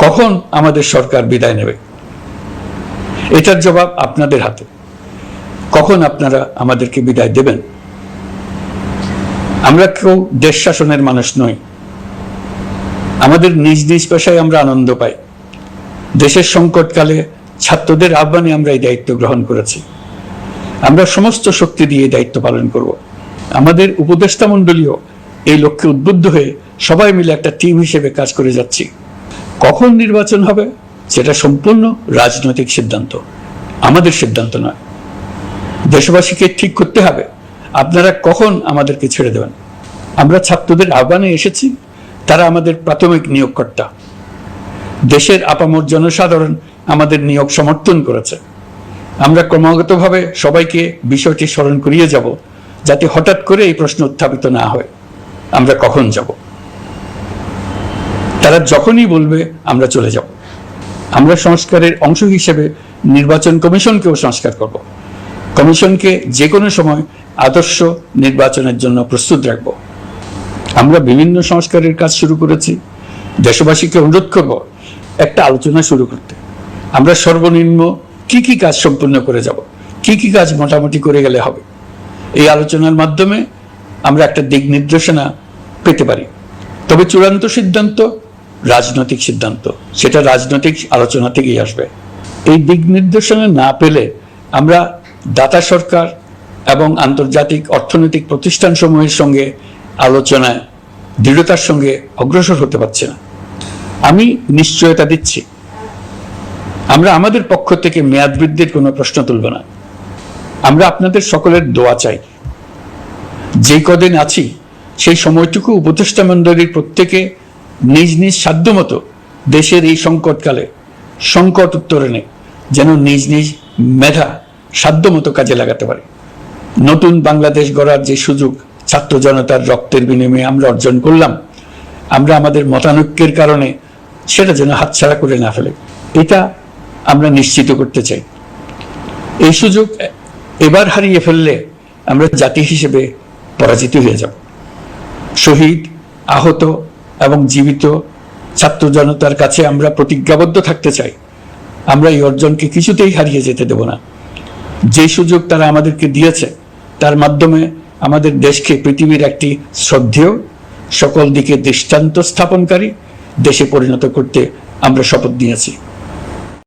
কখন আমাদের সরকার বিদায় নেবে? এটার জবাব আপনাদের হাতে। কখন আপনারা আমাদেরকে বিদায় দেবেন? আমরা কেউ দেশ শাসনের মানুষ নই। আমাদের নিজ নিজ পেশায় আমরা আনন্দ পাই। দেশের সংকটকালে ছাত্রদের আহ্বানে আমরা এই দায়িত্ব গ্রহণ করেছি। আমরা সমস্ত শক্তি দিয়ে এই দায়িত্ব পালন করব। আমাদের উপদেষ্টা মণ্ডলীও এই লক্ষ্যে উদ্বুদ্ধ হয়ে সবাই মিলে একটা টিম হিসেবে কাজ করে যাচ্ছি। কখন নির্বাচন হবে সেটা সম্পূর্ণ রাজনৈতিক সিদ্ধান্ত, আমাদের সিদ্ধান্ত নয়। দেশবাসীকে ঠিক করতে হবে আপনারা কখন আমাদেরকে ছেড়ে দেবেন। আমরা ছাত্রদের আহ্বানে এসেছি, তারা আমাদের প্রাথমিক নিয়োগকর্তা। দেশের আপামর জনসাধারণ আমাদের নিয়োগ সমর্থন করেছে। আমরা ক্রমাগতভাবে সবাইকে বিষয়টি স্মরণ করিয়ে যাব, যাতে হঠাৎ করে এই প্রশ্ন উত্থাপিত না হয় আমরা কখন যাব। তারা যখনই বলবে আমরা চলে যাব। আমরা সংস্কারের অংশ হিসেবে নির্বাচন কমিশনকেও সংস্কার করব। কমিশনকে যে কোনো সময় আদর্শ নির্বাচনের জন্য প্রস্তুত রাখব। আমরা বিভিন্ন সংস্কারের কাজ শুরু করেছি। দেশবাসীকে অনুরোধ করব একটা আলোচনা শুরু করতে। আমরা সর্বনিম্ন কি কি কাজ সম্পূর্ণ করে যাব, কি কি কাজ মোটামুটি করে গেলে হবে। এই আলোচনার মাধ্যমে আমরা একটা দিক নির্দেশনা পেতে পারি। তবে চূড়ান্ত সিদ্ধান্ত রাজনৈতিক সিদ্ধান্ত, সেটা রাজনৈতিক আলোচনা থেকেই আসবে। এই দিক নির্দেশনা না পেলে আমরা দাতা সরকার এবং আন্তর্জাতিক অর্থনৈতিক প্রতিষ্ঠানসমূহের সঙ্গে আলোচনায় দৃঢ়তার সঙ্গে অগ্রসর হতে পারছি না। আমি নিশ্চয়তা দিচ্ছি, আমরা আমাদের পক্ষ থেকে মেয়াদ বৃদ্ধির কোনো প্রশ্ন তুলব না। আমরা আপনাদের সকলের দোয়া চাই। যে কদিন আছি সেই সময়টুকু উপদেষ্টা মণ্ডলীর প্রত্যেকে নিজ নিজ সাধ্যমতো দেশের এই সংকটকালে সংকট উত্তরণে যেন নিজ নিজ মেধা সাধ্যমতো কাজে লাগাতে পারে। নতুন বাংলাদেশ গড়ার যে সুযোগ ছাত্র জনতার রক্তের বিনিময়ে আমরা অর্জন করলাম, আমরা আমাদের মতানৈক্যের কারণে সেটা যেন হাতছাড়া করে না ফেলে, এটা আমরা নিশ্চিত করতে চাই। এই সুযোগ এবার হারিয়ে ফেললে আমরা জাতি হিসেবে পরাজিত হয়ে যাব। শহীদ, আহত এবং জীবিত ছাত্র জনতার কাছে আমরা প্রতিজ্ঞাবদ্ধ থাকতে চাই। আমরা এই অর্জনকে কিছুতেই হারিয়ে যেতে দেব না। যে সুযোগ তারা আমাদেরকে দিয়েছে তার মাধ্যমে আমাদের দেশকে পৃথিবীর একটি শ্রদ্ধেয়, সকল দিকে দৃষ্টান্ত স্থাপনকারী দেশে পরিণত করতে আমরা শপথ নিয়েছি।